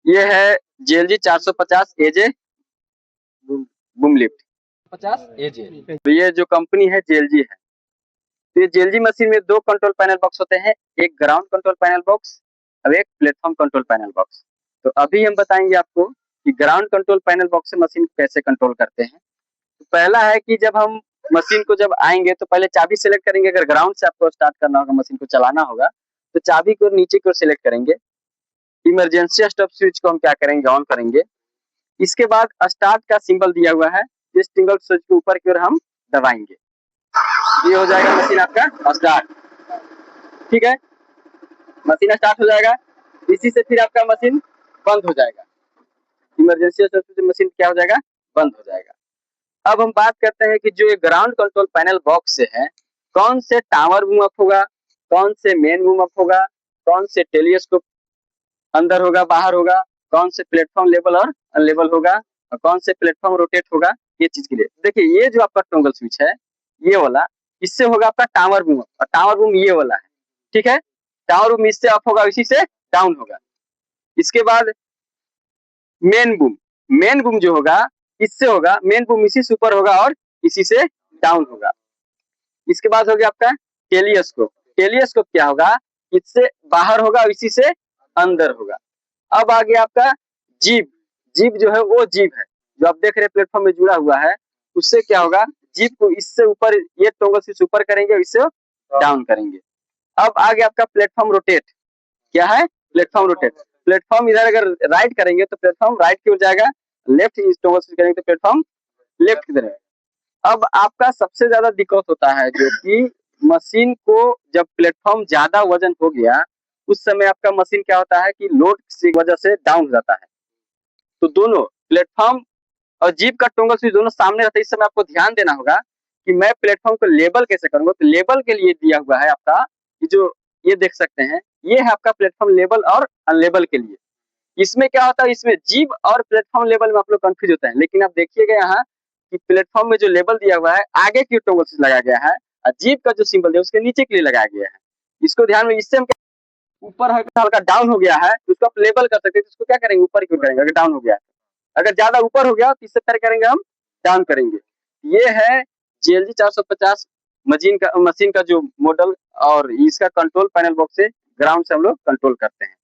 ये है JLG 450 AJ boom lift 50 AJ। तो ये जो कंपनी है JLG है। तो ये JLG मशीन में दो कंट्रोल पैनल बॉक्स होते हैं, एक ग्राउंड कंट्रोल पैनल बॉक्स और एक प्लेटफॉर्म कंट्रोल पैनल बॉक्स। तो अभी हम बताएंगे आपको कि ग्राउंड कंट्रोल पैनल बॉक्स से मशीन कैसे कंट्रोल करते हैं। तो पहला है कि जब हम मशीन को जब आएंगे तो पहले चाबी सेलेक्ट करेंगे। अगर ग्राउंड से आपको स्टार्ट करना होगा, मशीन को चलाना होगा, तो चाबी को नीचे की ओर सेलेक्ट करेंगे। इमरजेंसी स्टॉप स्विच को हम क्या करेंगे, ऑन करेंगे। इसके बाद स्टार्ट का सिंबल दिया हुआ है, इस सिंगल स्विच के ऊपर की ओर हम दबाएंगे, ये हो जाएगा मशीन आपका स्टार्ट। ठीक है, मशीन स्टार्ट हो जाएगा। इसी से फिर आपका मशीन बंद हो जाएगा। इमरजेंसी स्टॉप से मशीन क्या हो जाएगा, बंद हो जाएगा। अब हम बात करते हैं कि जो ये ग्राउंड कंट्रोल पैनल बॉक्स से है, कौन से टावर बूम अप होगा, कौन से मेन बूम अप होगा, कौन से टेलीस्कोप अंदर होगा बाहर होगा, कौन से प्लेटफॉर्म लेवल और अनलेवल होगा, और कौन से प्लेटफॉर्म रोटेट होगा, ये चीज के लिए देखिए ये जो आपका टॉगल स्विच है ये वाला, इससे होगा आपका टावर बूम अप, और टावर बूम ये वाला है। ठीक है, टावर बूम इससे अप होगा, इसी से डाउन होगा। इसके बाद मेन बूम, मेन बूम जो होगा इससे होगा, मेन बूम इसी से ऊपर होगा और इसी से डाउन होगा। इसके बाद हो गया आपका टेलीस्कोप। टेलीस्कोप क्या होगा, इससे बाहर होगा और इसी से अंदर होगा। अब आ गया आपका जीप। जीप जो है वो जीप है जो आप देख रहे हैं प्लेटफॉर्म में जुड़ा हुआ है, उससे क्या होगा, जीप को इससे ऊपर, ये टॉगल स्विच ऊपर करेंगे और इससे डाउन करेंगे। अब आ गया आपका प्लेटफॉर्म रोटेट। क्या है, प्लेटफॉर्म रोटेट। प्लेटफॉर्म इधर अगर राइट करेंगे तो प्लेटफॉर्म राइट की ओर जाएगा, लेफ्ट टॉगल स्विच करेंगे तो प्लेटफॉर्म लेफ्ट की तरफ। अब आपका सबसे ज्यादा दिक्कत होता है जो कि मशीन को जब प्लेटफॉर्म ज्यादा वजन हो गया, उस समय आपका मशीन क्या होता है कि लोड की वजह से डाउन हो जाता है। तो दोनों प्लेटफॉर्म और जीप का टोंगल स्विच दोनों सामने रहता है। इस समय आपको ध्यान देना होगा कि मैं प्लेटफॉर्म को लेबल कैसे करूंगा। तो लेबल के लिए दिया हुआ है आपका कि जो ये देख सकते हैं, ये है आपका प्लेटफॉर्म लेबल और अनलेबल के लिए। इसमें क्या होता है, इसमें जीप और प्लेटफॉर्म लेवल में आप लोग कंफ्यूज होते हैं, लेकिन आप देखिएगा यहाँ कि प्लेटफॉर्म में जो लेबल दिया हुआ है आगे की टॉगल स्विच लगाया गया है, और जीप का जो सिंबल है उसके नीचे के लिए लगाया गया है। इसको ध्यान में, इससे हम ऊपर हल्का डाउन हो गया है तो उसको आप लेबल कर सकते हैं। इसको क्या करेंगे, ऊपर की ओर करेंगे अगर डाउन हो गया है। अगर ज्यादा ऊपर हो गया तो इससे क्या करेंगे, हम डाउन करेंगे। ये है JLG 450 मशीन का जो मॉडल, और इसका कंट्रोल पैनल बॉक्स से ग्राउंड से हम लोग कंट्रोल करते हैं।